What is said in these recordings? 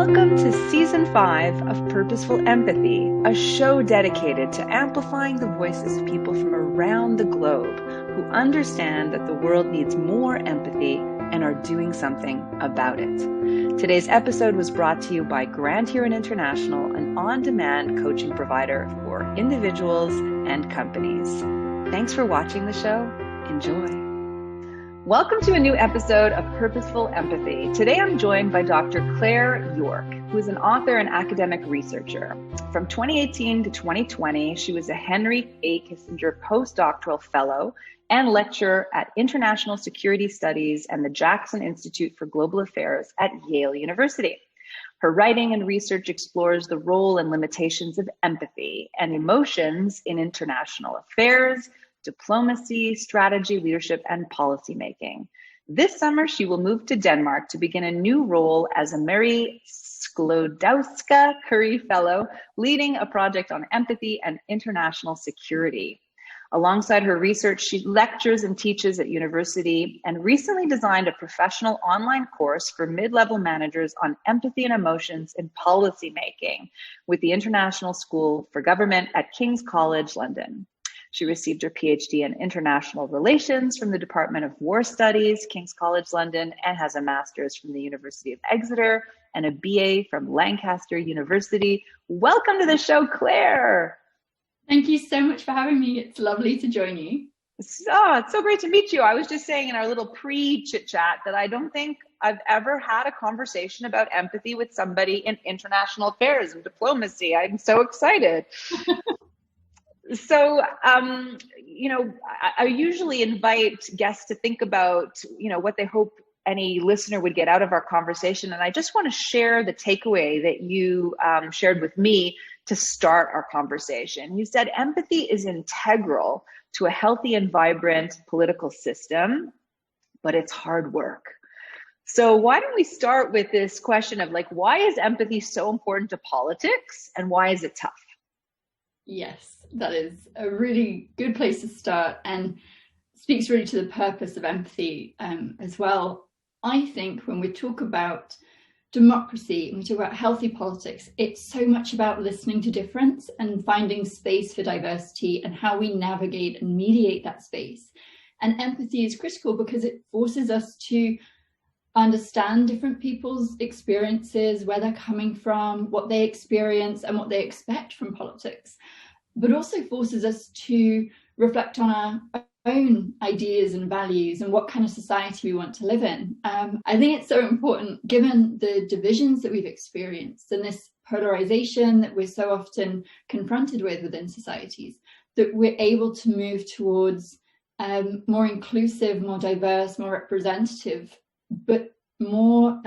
Welcome to Season 5 of Purposeful Empathy, a show dedicated to amplifying the voices of people from around the globe who understand that the world needs more empathy and are doing something about it. Today's episode was brought to you by Grand Huron International, an on-demand coaching provider for individuals and companies. Thanks for watching the show. Enjoy. Welcome to a new episode of Purposeful Empathy. Today I'm joined by Dr. Claire Yorke, who is an author and academic researcher. From 2018 to 2020, she was a Henry A. Kissinger postdoctoral fellow and lecturer at International Security Studies and the Jackson Institute for Global Affairs at Yale University. Her writing and research explores the role and limitations of empathy and emotions in international affairs, diplomacy, strategy, leadership, and policymaking. This summer, she will move to Denmark to begin a new role as a Marie Skłodowska-Curie Fellow, leading a project on empathy and international security. Alongside her research, she lectures and teaches at university and recently designed a professional online course for mid-level managers on empathy and emotions in policymaking with the International School for Government at King's College, London. She received her PhD in International Relations from the Department of War Studies, King's College London, and has a master's from the University of Exeter and a BA from Lancaster University. Welcome to the show, Claire. Thank you so much for having me. It's lovely to join you. It's so great to meet you. I was just saying in our little pre-chit chat that I don't think I've ever had a conversation about empathy with somebody in international affairs and diplomacy. I'm so excited. So, I usually invite guests to think about, what they hope any listener would get out of our conversation. And I just want to share the takeaway that you shared with me to start our conversation. You said empathy is integral to a healthy and vibrant political system, but it's hard work. So why don't we start with this question of why is empathy so important to politics and why is it tough? Yes, that is a really good place to start and speaks really to the purpose of empathy as well. I think when we talk about democracy and we talk about healthy politics, it's so much about listening to difference and finding space for diversity and how we navigate and mediate that space. And empathy is critical because it forces us to understand different people's experiences, where they're coming from, what they experience and what they expect from politics, but also forces us to reflect on our own ideas and values and what kind of society we want to live in. I think it's so important, given the divisions that we've experienced and this polarization that we're so often confronted with within societies, that we're able to move towards more inclusive, more diverse, more representative, but more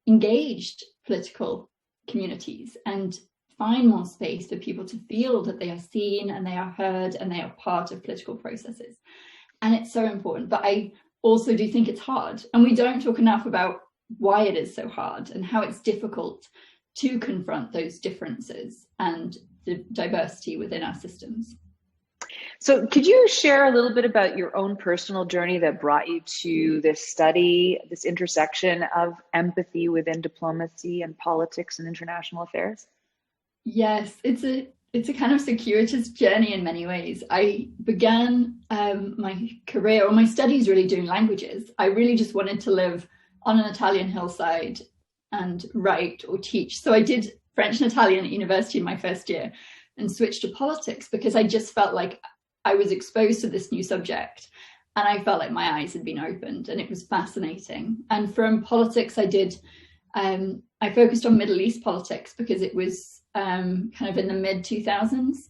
engaged political communities and find more space for people to feel that they are seen and they are heard and they are part of political processes. And it's so important. But I also do think it's hard. And we don't talk enough about why it is so hard and how it's difficult to confront those differences and the diversity within our systems. So could you share a little bit about your own personal journey that brought you to this study, this intersection of empathy within diplomacy and politics and international affairs? Yes, it's a kind of circuitous journey in many ways. I began my career or my studies really doing languages. I really just wanted to live on an Italian hillside and write or teach. So I did French and Italian at university in my first year and switched to politics because I just felt like I was exposed to this new subject and I felt like my eyes had been opened and it was fascinating. And from politics, I focused on Middle East politics because it was kind of in the mid 2000s,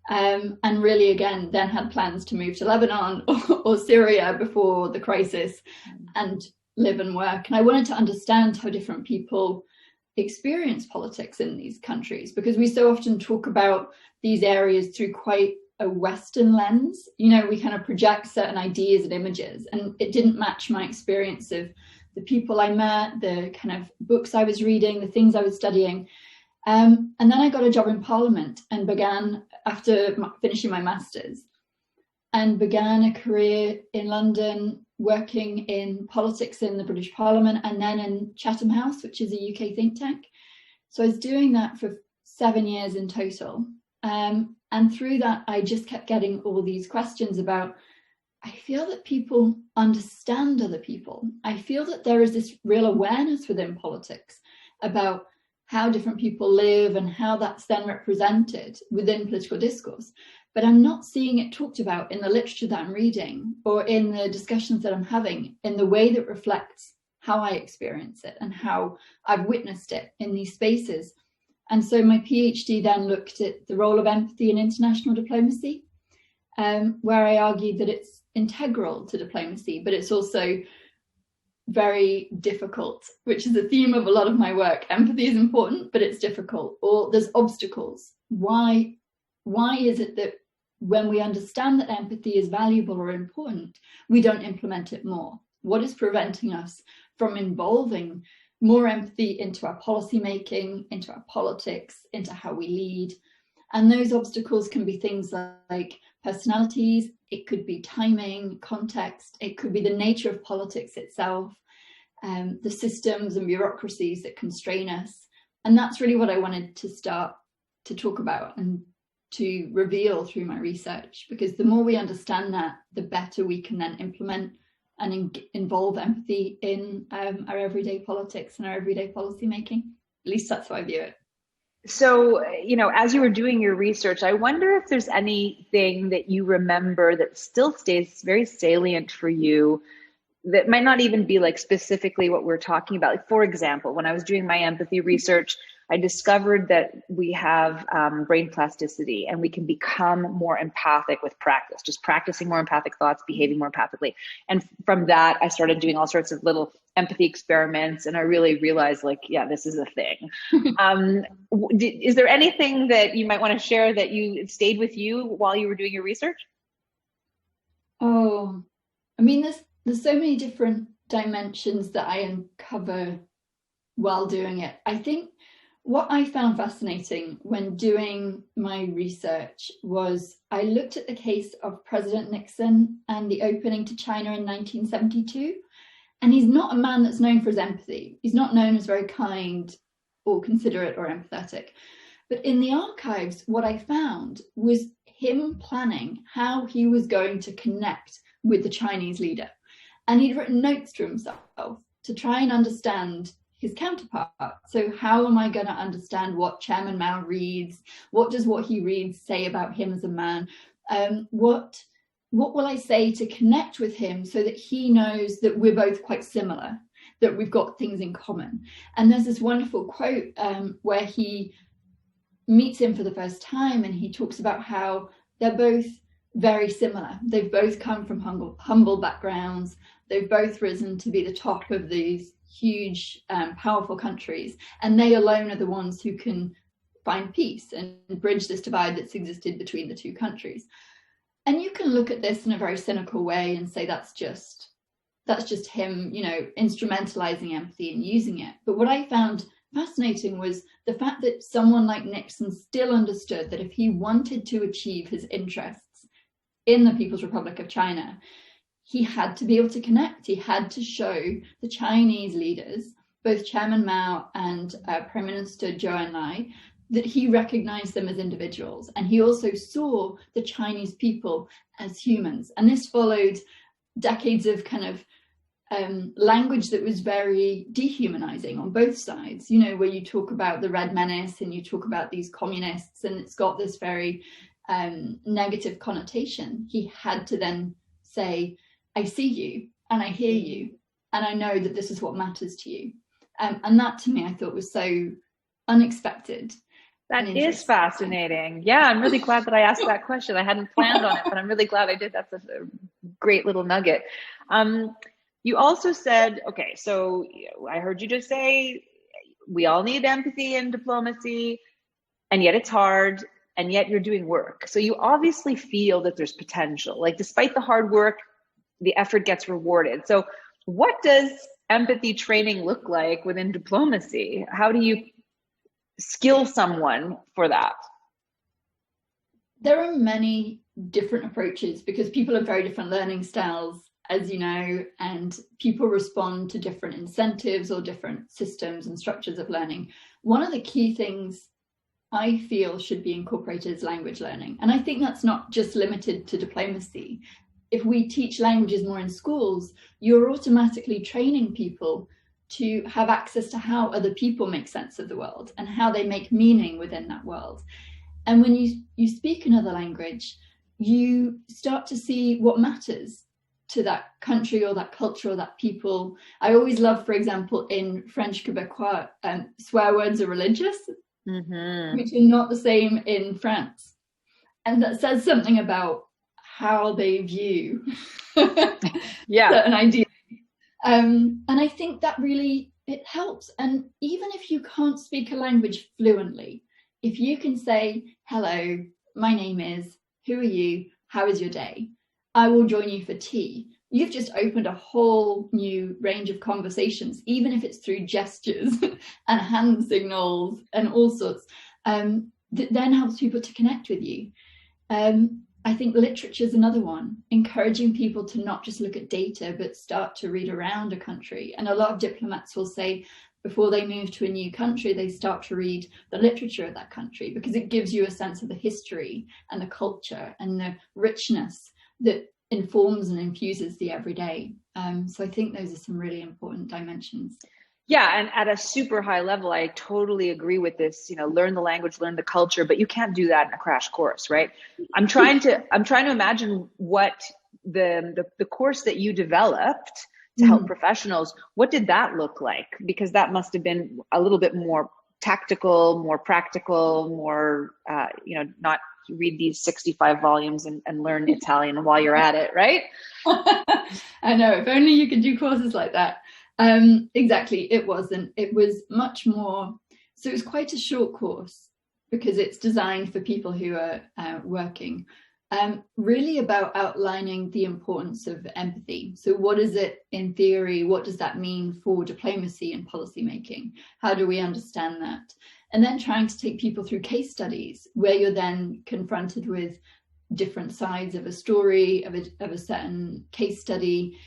and really again then had plans to move to Lebanon or Syria before the crisis and live and work. And I wanted to understand how different people experience politics in these countries, because we so often talk about these areas through quite a Western lens. We kind of project certain ideas and images, and it didn't match my experience of the people I met, the kind of books I was reading, the things I was studying. And then I got a job in Parliament and began, after finishing my master's, and began a career in London working in politics in the British Parliament and then in Chatham House, which is a UK think tank. So I was doing that for 7 years in total. And through that, I just kept getting all these questions about, I feel that people understand other people. I feel that there is this real awareness within politics about how different people live and how that's then represented within political discourse. But I'm not seeing it talked about in the literature that I'm reading or in the discussions that I'm having in the way that reflects how I experience it and how I've witnessed it in these spaces. And so my PhD then looked at the role of empathy in international diplomacy, where I argued that it's integral to diplomacy, but it's also very difficult, which is a theme of a lot of my work. Empathy is important, but it's difficult, or there's obstacles. Why is it that when we understand that empathy is valuable or important, we don't implement it more? What is preventing us from involving more empathy into our policy making, into our politics, into how we lead? And those obstacles can be things like personalities, it could be timing, context, it could be the nature of politics itself, the systems and bureaucracies that constrain us. And that's really what I wanted to start to talk about and to reveal through my research, because the more we understand that, the better we can then implement and involve empathy in our everyday politics and our everyday policy making. At least that's how I view it. So, as you were doing your research, I wonder if there's anything that you remember that still stays very salient for you that might not even be like specifically what we're talking about. Like, for example, when I was doing my empathy research, I discovered that we have brain plasticity and we can become more empathic with practice, just practicing more empathic thoughts, behaving more empathically. And from that, I started doing all sorts of little empathy experiments. And I really realized, like, yeah, this is a thing. Is there anything that you might want to share that you stayed with you while you were doing your research? Oh, I mean, there's so many different dimensions that I uncover while doing it. I think what I found fascinating when doing my research was I looked at the case of President Nixon and the opening to China in 1972. And he's not a man that's known for his empathy. He's not known as very kind or considerate or empathetic. But in the archives, what I found was him planning how he was going to connect with the Chinese leader. And he'd written notes to himself to try and understand his counterpart. So how am I going to understand what Chairman Mao reads? What does what he reads say about him as a man? What will I say to connect with him so that he knows that we're both quite similar, that we've got things in common? And there's this wonderful quote where he meets him for the first time and he talks about how they're both very similar. They've both come from humble backgrounds. They've both risen to be the top of these huge, powerful countries. And they alone are the ones who can find peace and bridge this divide that's existed between the two countries. And you can look at this in a very cynical way and say that's just him, instrumentalizing empathy and using it. But what I found fascinating was the fact that someone like Nixon still understood that if he wanted to achieve his interests in the People's Republic of China, he had to be able to connect. He had to show the Chinese leaders, both Chairman Mao and Prime Minister Zhou Enlai, that he recognized them as individuals. And he also saw the Chinese people as humans. And this followed decades of kind of language that was very dehumanizing on both sides, where you talk about the Red Menace and you talk about these communists, and it's got this very negative connotation. He had to then say, I see you and I hear you, and I know that this is what matters to you. And that to me, I thought was so unexpected. That is fascinating. Yeah, I'm really glad that I asked that question. I hadn't planned on it, but I'm really glad I did. That's a great little nugget. You also said, okay, so I heard you just say we all need empathy in diplomacy, and yet it's hard, and yet you're doing work. So you obviously feel that there's potential. Like, despite the hard work, the effort gets rewarded. So what does empathy training look like within diplomacy? How do you skill someone for that? There are many different approaches because people have very different learning styles. as you know, and people respond to different incentives or different systems and structures of learning. One of the key things I feel should be incorporated is language learning. And I think that's not just limited to diplomacy. If we teach languages more in schools, you're automatically training people to have access to how other people make sense of the world and how they make meaning within that world. And when you speak another language, you start to see what matters to that country or that culture or that people. I always love, for example, in French Quebecois, swear words are religious, which are not the same in France. And that says something about how they view certain ideas. And I think that really, it helps. And even if you can't speak a language fluently, if you can say, hello, my name is, who are you? How is your day? I will join you for tea. You've just opened a whole new range of conversations, even if it's through gestures and hand signals and all sorts, that then helps people to connect with you. I think literature is another one, encouraging people to not just look at data, but start to read around a country. And a lot of diplomats will say, before they move to a new country, they start to read the literature of that country, because it gives you a sense of the history and the culture and the richness that informs and infuses the everyday. So I think those are some really important dimensions. Yeah, and at a super high level, I totally agree with this, learn the language, learn the culture, but you can't do that in a crash course, right? I'm trying to imagine what the course that you developed to help professionals, what did that look like? Because that must have been a little bit more tactical, more practical, more, not read these 65 volumes and learn Italian while you're at it, right? I know, if only you could do courses like that. Exactly, it wasn't. It was much more, so it was quite a short course because it's designed for people who are working. Really about outlining the importance of empathy. So what is it in theory? What does that mean for diplomacy and policy making? How do we understand that? And then trying to take people through case studies where you're then confronted with different sides of a story, of a certain case study.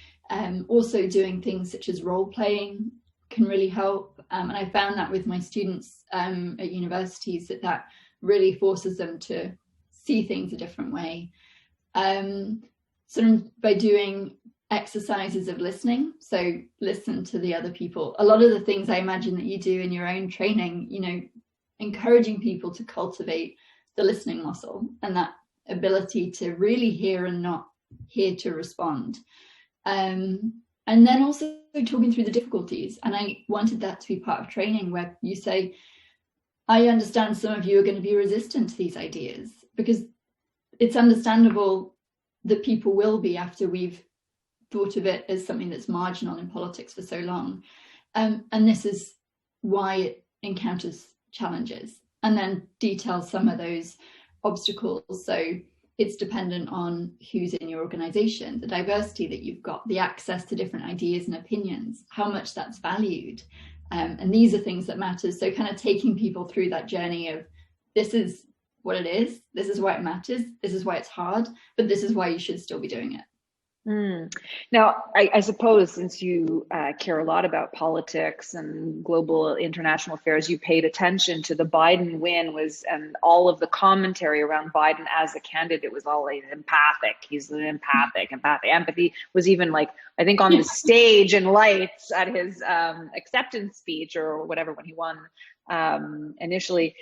Also doing things such as role playing can really help. And I found that with my students at universities, that really forces them to see things a different way. Sort of by doing exercises of listening, so listen to the other people. A lot of the things I imagine that you do in your own training, encouraging people to cultivate the listening muscle and that ability to really hear and not hear to respond. And then also talking through the difficulties. And I wanted that to be part of training where you say, I understand some of you are going to be resistant to these ideas, because it's understandable that people will be after we've thought of it as something that's marginal in politics for so long. And this is why it encounters challenges, and then detail some of those obstacles. So it's dependent on who's in your organization, the diversity that you've got, the access to different ideas and opinions, how much that's valued. And these are things that matter. So kind of taking people through that journey of, this is what it is, this is why it matters, this is why it's hard, but this is why you should still be doing it. Now, I suppose since you care a lot about politics and global international affairs, you paid attention to the Biden win and all of the commentary around Biden as a candidate was all like empathic. He's an empathic. Empathy was even I think on the stage in lights at his acceptance speech or whatever when he won initially.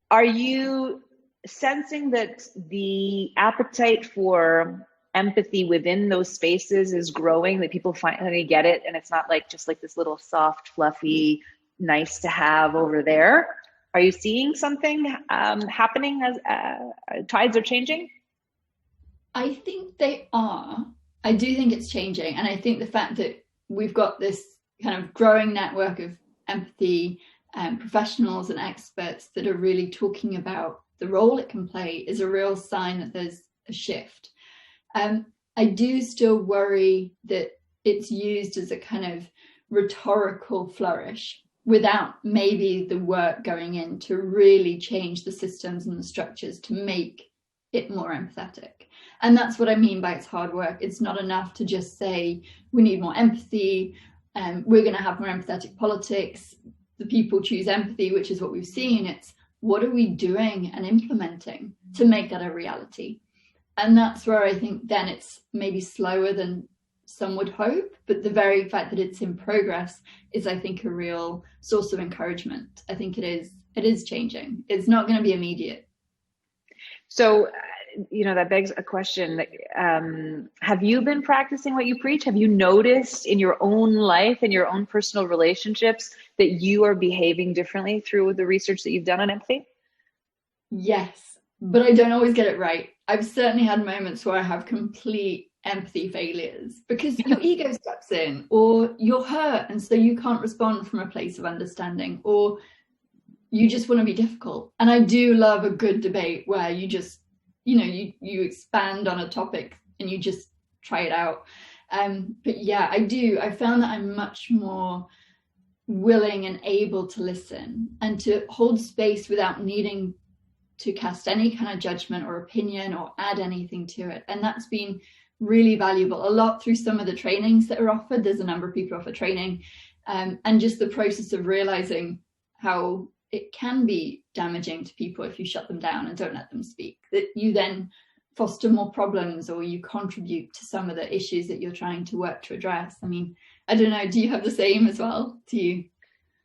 Are you sensing that the appetite for empathy within those spaces is growing, that people finally get it, and it's not just this little soft, fluffy, nice to have over there? Are you seeing something happening as tides are changing? I think they are. I do think it's changing, and I think the fact that we've got this kind of growing network of empathy professionals and experts that are really talking about the role it can play is a real sign that there's a shift. I do still worry that it's used as a kind of rhetorical flourish without maybe the work going in to really change the systems and the structures to make it more empathetic. And that's what I mean by it's hard work. It's not enough to just say we need more empathy, we're going to have more empathetic politics, the people choose empathy, which is what we've seen. It's what are we doing and implementing to make that a reality? And that's where I think then it's maybe slower than some would hope, but the very fact that it's in progress is, I think, a real source of encouragement. I think it is changing. It's not going to be immediate. So, that begs a question. Have you been practicing what you preach? Have you noticed in your own life, in your own personal relationships, that you are behaving differently through the research that you've done on empathy? Yes, but I don't always get it right. I've certainly had moments where I have complete empathy failures because your ego steps in, or you're hurt and so you can't respond from a place of understanding, or you just want to be difficult. And I do love a good debate where you just, you expand on a topic and you just try it out. But yeah, I found that I'm much more willing and able to listen and to hold space without needing to cast any kind of judgment or opinion or add anything to it. And that's been really valuable, a lot through some of the trainings that are offered. There's a number of people offer training, and just the process of realizing how it can be damaging to people if you shut them down and don't let them speak, that you then foster more problems or you contribute to some of the issues that you're trying to work to address. I mean, I don't know, do you have the same as well? Do you?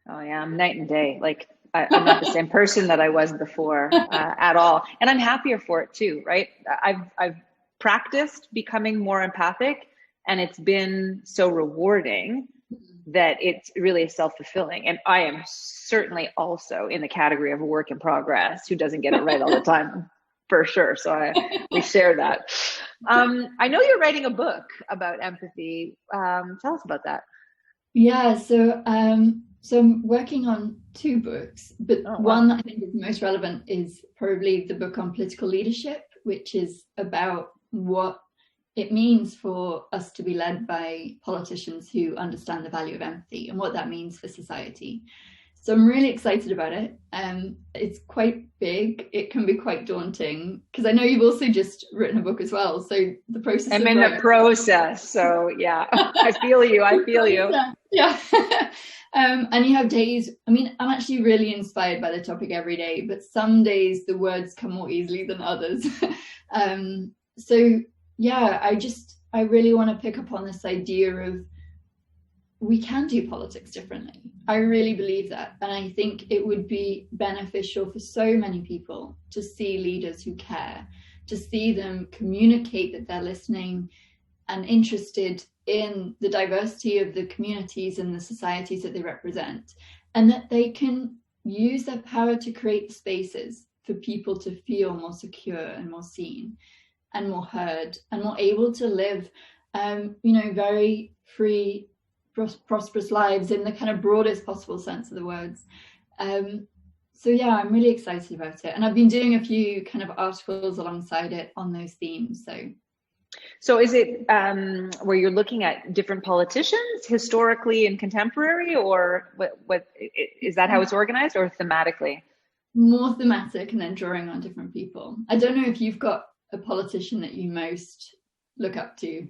Oh yeah, I'm night and day. Like I'm not the same person that I was before at all. And I'm happier for it too, right? I've practiced becoming more empathic, and it's been so rewarding that it's really self-fulfilling. And I am certainly also in the category of a work in progress who doesn't get it right all the time, for sure. So we share that. I know you're writing a book about empathy. Tell us about that. Yeah, so I'm working on 2 books, but one that I think is most relevant is probably the book on political leadership, which is about what it means for us to be led by politicians who understand the value of empathy and what that means for society. So I'm really excited about it. It's quite big. It can be quite daunting because I know you've also just written a book as well. So the process. I'm in the process. So yeah, I feel you. Yeah. And you have days, I mean, I'm actually really inspired by the topic every day, but some days the words come more easily than others. So yeah, I really want to pick up on this idea of we can do politics differently. I really believe that. And I think it would be beneficial for so many people to see leaders who care, to see them communicate that they're listening and interested in the diversity of the communities and the societies that they represent, and that they can use their power to create spaces for people to feel more secure and more seen and more heard and more able to live, very free, prosperous lives in the kind of broadest possible sense of the words. So yeah, I'm really excited about it. And I've been doing a few kind of articles alongside it on those themes. So is it where you're looking at different politicians historically and contemporary, or what is that how it's organized, or thematically? More thematic and then drawing on different people. I don't know if you've got a politician that you most look up to.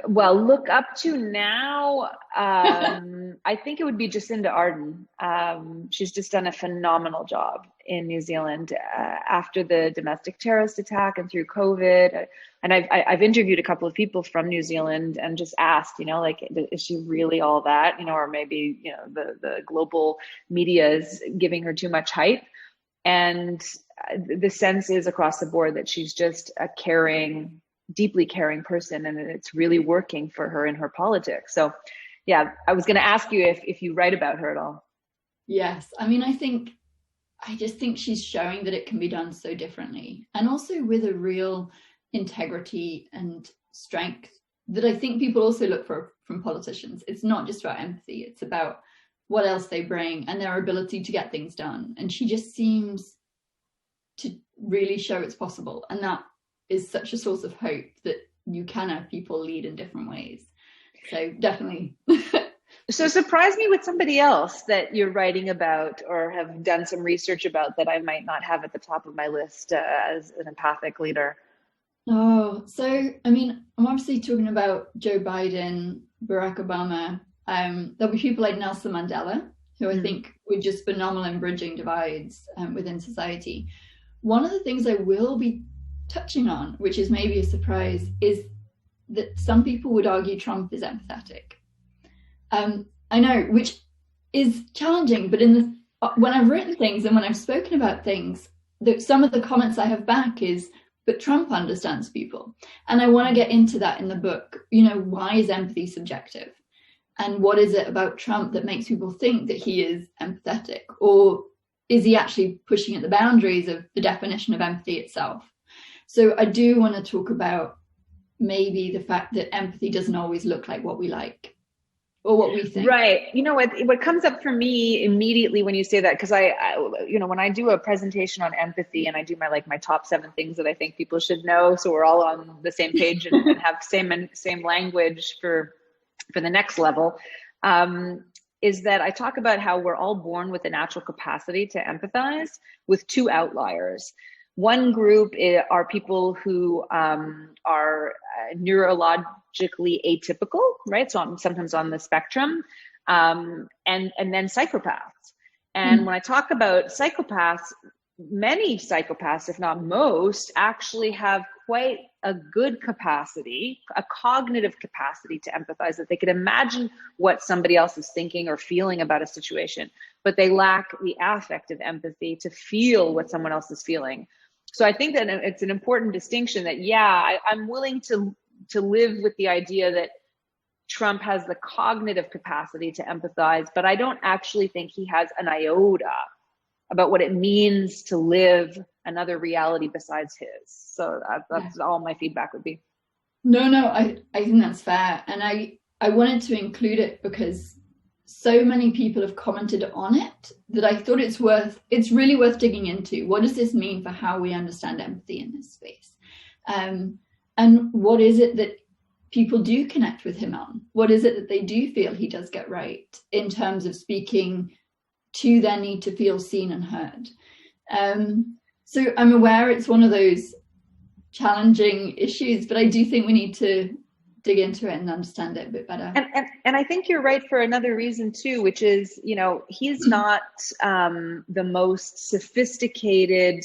Look up to now, I think it would be Jacinda Ardern. She's just done a phenomenal job in New Zealand after the domestic terrorist attack and through COVID. And I've interviewed a couple of people from New Zealand and just asked, is she really all that? Or maybe, the global media is giving her too much hype. And the sense is across the board that she's just a caring, deeply caring person, and it's really working for her in her politics. So yeah, I was going to ask you if you write about her at all. Yes, I mean, I just think she's showing that it can be done so differently, and also with a real integrity and strength that I think people also look for from politicians. It's not just about empathy, it's about what else they bring and their ability to get things done. And she just seems to really show it's possible, and that is such a source of hope that you can have people lead in different ways. So definitely So surprise me with somebody else that you're writing about or have done some research about that I might not have at the top of my list as an empathic leader. Oh, so I mean, I'm obviously talking about Joe Biden, Barack Obama. There'll be people like Nelson Mandela, who I think were just phenomenal in bridging divides within society. One of the things I will be touching on, which is maybe a surprise, is that some people would argue Trump is empathetic. I know, which is challenging, but when I've written things and when I've spoken about things, some of the comments I have back is, but Trump understands people. And I want to get into that in the book. Why is empathy subjective? And what is it about Trump that makes people think that he is empathetic? Or is he actually pushing at the boundaries of the definition of empathy itself? So I do want to talk about maybe the fact that empathy doesn't always look like what we like or what we think. Right. What comes up for me immediately when you say that, because I when I do a presentation on empathy and I do my top 7 things that I think people should know, so we're all on the same page and have same language for the next level, is that I talk about how we're all born with a natural capacity to empathize, with 2 outliers. One group are people who are neurologically atypical, right? So sometimes on the spectrum, and then psychopaths. And when I talk about psychopaths, many psychopaths, if not most, actually have quite a good capacity, a cognitive capacity to empathize, that they could imagine what somebody else is thinking or feeling about a situation, but they lack the affective empathy to feel what someone else is feeling. So I think that it's an important distinction that, I'm willing to live with the idea that Trump has the cognitive capacity to empathize, but I don't actually think he has an iota about what it means to live another reality besides his. So that's all my feedback would be. No, I think that's fair. And I wanted to include it because so many people have commented on it that I thought it's really worth digging into. What does this mean for how we understand empathy in this space? And what is it that people do connect with him on? What is it that they do feel he does get right in terms of speaking to their need to feel seen and heard? So I'm aware it's one of those challenging issues, but I do think we need to dig into it and understand it a bit better. And I think you're right for another reason too, which is, he's not the most sophisticated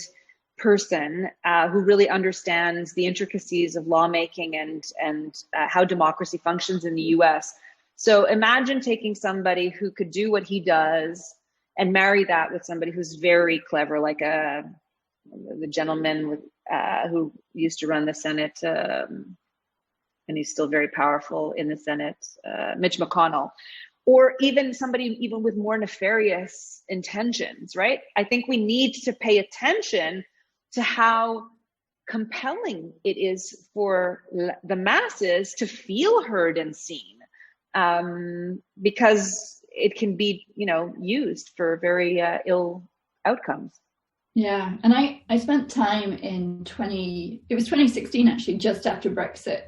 person who really understands the intricacies of lawmaking and how democracy functions in the US. So imagine taking somebody who could do what he does and marry that with somebody who's very clever, like the gentleman who used to run the Senate, and he's still very powerful in the Senate, Mitch McConnell, or even somebody even with more nefarious intentions, right? I think we need to pay attention to how compelling it is for the masses to feel heard and seen, because it can be, used for very ill outcomes. Yeah, and I spent time in 2016 actually, just after Brexit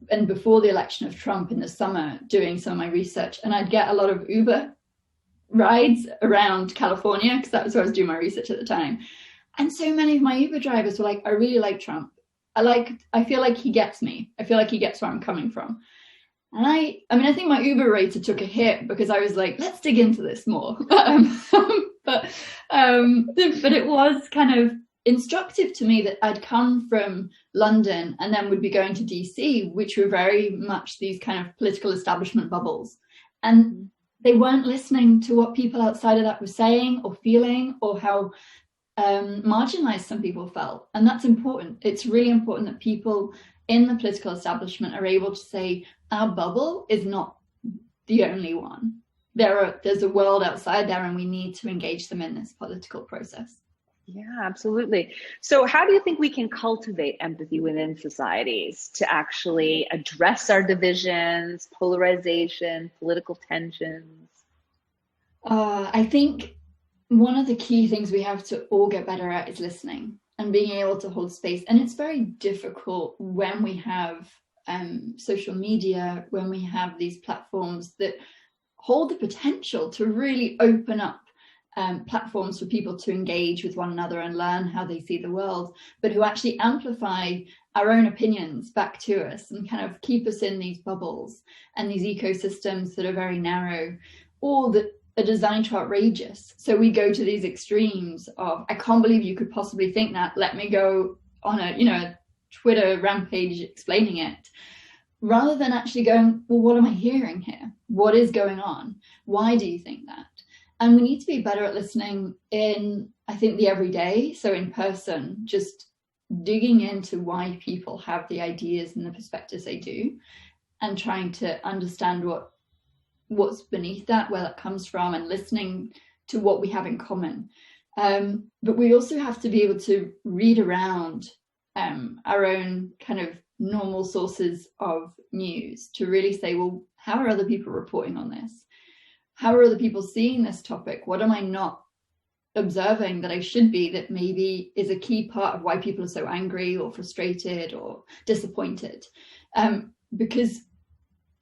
and before the election of Trump in the summer, doing some of my research, and I'd get a lot of Uber rides around California because that was where I was doing my research at the time. And so many of my Uber drivers were like, I really like Trump. I feel like he gets me. I feel like he gets where I'm coming from. And I think my Uber rater took a hit because I was like, let's dig into this more. But it was kind of instructive to me that I'd come from London and then would be going to DC, which were very much these kind of political establishment bubbles. And they weren't listening to what people outside of that were saying or feeling, or how marginalized some people felt. And that's important. It's really important that people in the political establishment are able to say, our bubble is not the only one. There's a world outside there, and we need to engage them in this political process. Yeah, absolutely. So how do you think we can cultivate empathy within societies to actually address our divisions, polarization, political tensions? I think one of the key things we have to all get better at is listening and being able to hold space. And it's very difficult when we have social media, when we have these platforms that hold the potential to really open up platforms for people to engage with one another and learn how they see the world, but who actually amplify our own opinions back to us and kind of keep us in these bubbles and these ecosystems that are very narrow, or that are designed to outrageous. So we go to these extremes of, I can't believe you could possibly think that, let me go on a Twitter rampage explaining it, rather than actually going, well, what am I hearing here? What is going on? Why do you think that? And we need to be better at listening in, I think, the everyday, so in person, just digging into why people have the ideas and the perspectives they do, and trying to understand what's beneath that, where that comes from, and listening to what we have in common. But we also have to be able to read around our own kind of normal sources of news to really say, well, how are other people reporting on this? How are other people seeing this topic? What am I not observing that I should be, that maybe is a key part of why people are so angry or frustrated or disappointed? Because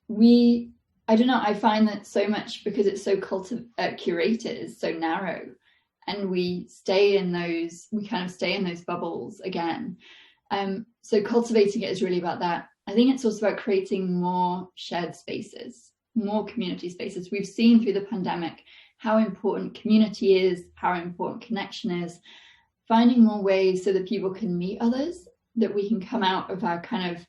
I don't know, I find that so much, because it's so curated, it's so narrow, and we kind of stay in those bubbles again. So cultivating it is really about that. I think it's also about creating more shared spaces, more community spaces. We've seen through the pandemic how important community is, how important connection is, finding more ways so that people can meet others, that we can come out of our kind of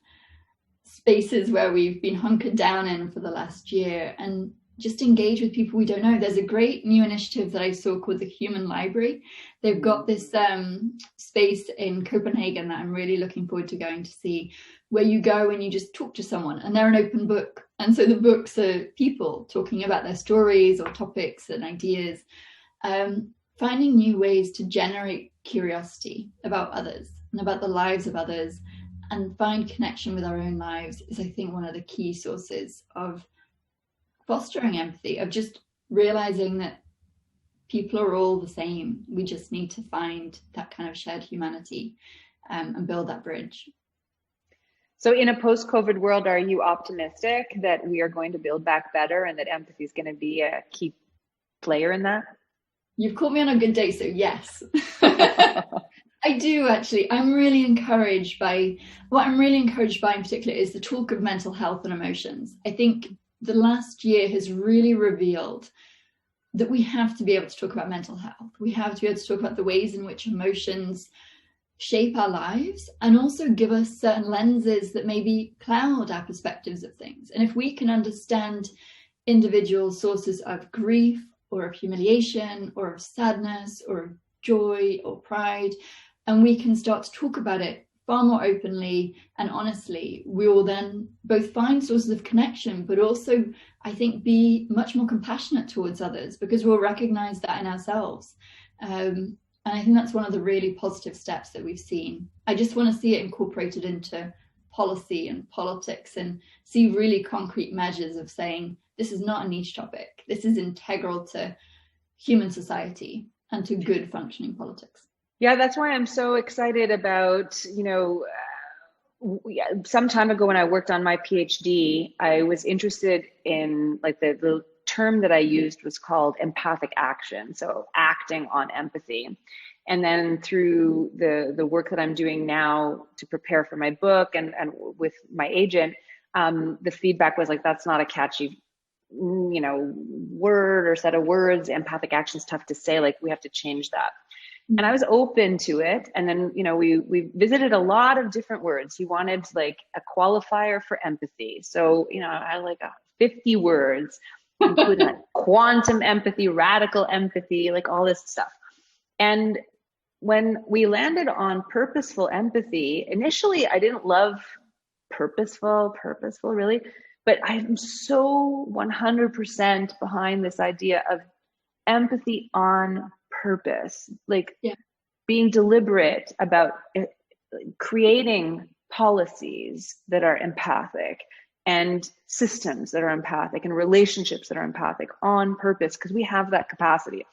spaces where we've been hunkered down in for the last year and just engage with people we don't know. There's a great new initiative that I saw called the Human Library. They've got this space in Copenhagen that I'm really looking forward to going to see, where you go and you just talk to someone, and they're an open book. And so the books are people talking about their stories or topics and ideas, finding new ways to generate curiosity about others and about the lives of others, and find connection with our own lives is, I think, one of the key sources of fostering empathy, of just realizing that people are all the same. We just need to find that kind of shared humanity and build that bridge. So in a post-COVID world, are you optimistic that we are going to build back better and that empathy is going to be a key player in that? You've caught me on a good day, so yes. I do, actually. I'm really encouraged by, what I'm really encouraged by in particular is the talk of mental health and emotions. I think the last year has really revealed that we have to be able to talk about mental health. We have to be able to talk about the ways in which emotions shape our lives and also give us certain lenses that maybe cloud our perspectives of things. And if we can understand individual sources of grief or of humiliation or of sadness or of joy or pride, and we can start to talk about it far more openly and honestly, we will then both find sources of connection, but also, I think, be much more compassionate towards others, because we'll recognize that in ourselves. And I think that's one of the really positive steps that we've seen. I just want to see it incorporated into policy and politics and see really concrete measures of saying, this is not a niche topic. This is integral to human society and to good functioning politics. Yeah, that's why I'm so excited about, some time ago when I worked on my PhD, I was interested in, like, the term that I used was called empathic action. So acting on empathy. And then through the work that I'm doing now to prepare for my book and with my agent, the feedback was like, that's not a catchy, word or set of words. Empathic action is tough to say, like, we have to change that. And I was open to it. And then, we visited a lot of different words. He wanted like a qualifier for empathy. So, I had like 50 words, including like quantum empathy, radical empathy, like all this stuff. And when we landed on purposeful empathy, initially I didn't love purposeful really, but I'm so 100% behind this idea of empathy on purpose, like being deliberate about creating policies that are empathic and systems that are empathic and relationships that are empathic on purpose, because we have that capacity.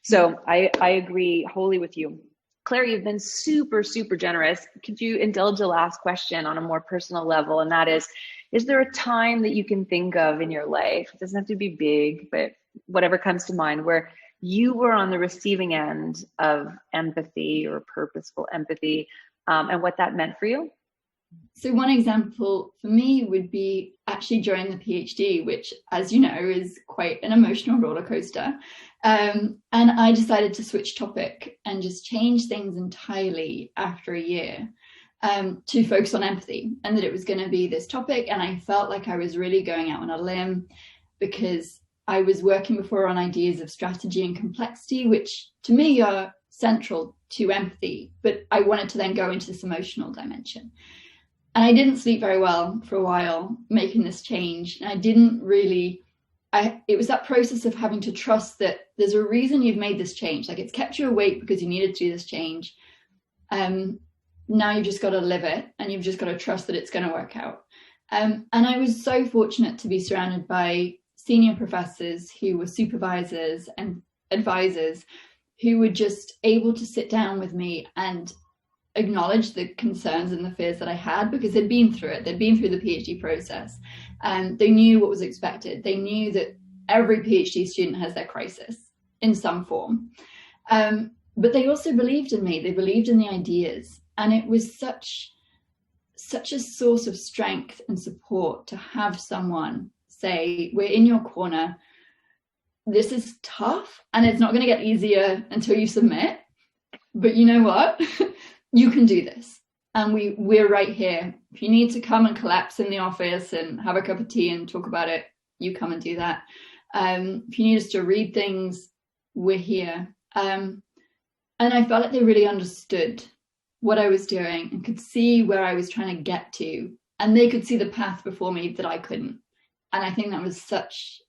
So I agree wholly with you. Claire, you've been super, super generous. Could you indulge a last question on a more personal level? And that is, Is there a time that you can think of in your life, it doesn't have to be big, but whatever comes to mind, where you were on the receiving end of empathy or purposeful empathy, and what that meant for you? So one example for me would be actually during the PhD, which, as you know, is quite an emotional roller coaster. And I decided to switch topic and just change things entirely after a year, to focus on empathy, and that it was going to be this topic. And I felt like I was really going out on a limb, because I was working before on ideas of strategy and complexity, which to me are central to empathy, but I wanted to then go into this emotional dimension. And I didn't sleep very well for a while making this change. And I didn't really, it was that process of having to trust that there's a reason you've made this change. Like, it's kept you awake because you needed to do this change. Now you've just got to live it, and you've just got to trust that it's going to work out. And I was so fortunate to be surrounded by senior professors who were supervisors and advisors who were just able to sit down with me and acknowledge the concerns and the fears that I had, because they'd been through it. They'd been through the PhD process, and they knew what was expected. They knew that every PhD student has their crisis in some form. But they also believed in me. They believed in the ideas. And it was such a source of strength and support to have someone say, we're in your corner. This is tough, and it's not going to get easier until you submit. But you know what? You can do this. And we're right here. If you need to come and collapse in the office and have a cup of tea and talk about it, you come and do that. If you need us to read things, we're here. And I felt like they really understood what I was doing and could see where I was trying to get to. And they could see the path before me that I couldn't. And I think that was such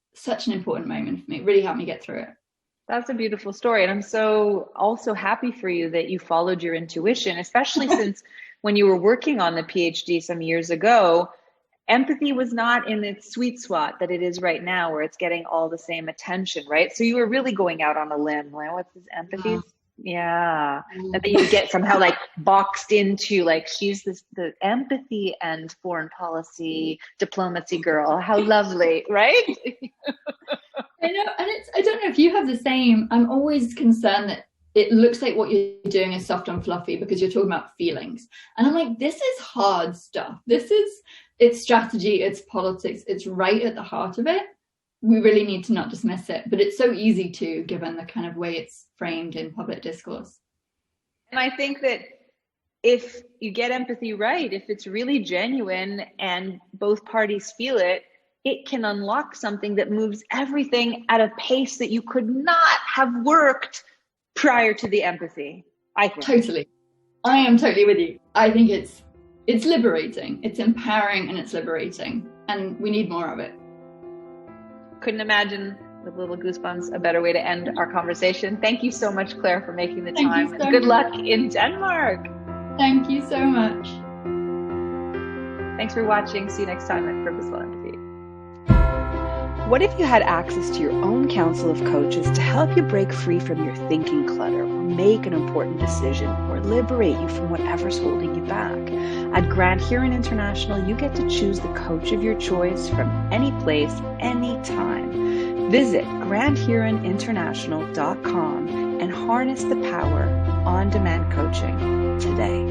an important moment for me. It really helped me get through it. That's a beautiful story. And I'm so also happy for you that you followed your intuition, especially since when you were working on the PhD some years ago, empathy was not in its sweet spot that it is right now, where it's getting all the same attention, right? So you were really going out on a limb. Like, what's this empathy? Yeah. And then you get somehow like boxed into, like, she's the empathy and foreign policy diplomacy girl. How lovely, right? I know, and I don't know if you have the same. I'm always concerned that it looks like what you're doing is soft and fluffy because you're talking about feelings. And I'm like, this is hard stuff. It's strategy, it's politics, it's right at the heart of it. We really need to not dismiss it, but it's so easy to, given the kind of way it's framed in public discourse. And I think that if you get empathy right, if it's really genuine and both parties feel it, it can unlock something that moves everything at a pace that you could not have worked prior to the empathy, I think. Totally. I am totally with you. I think it's liberating, it's empowering, and it's liberating. And we need more of it. Couldn't imagine, with little goosebumps, a better way to end our conversation. Thank you so much, Claire, for making the time. And good luck in Denmark. Thank you so much. Thanks for watching. See you next time at Purposeful Empathy. What if you had access to your own council of coaches to help you break free from your thinking clutter, or make an important decision, or liberate you from whatever's holding you back? At Grand Huron International, you get to choose the coach of your choice from any place, anytime. Visit grandhuroninternational.com and harness the power on-demand coaching today.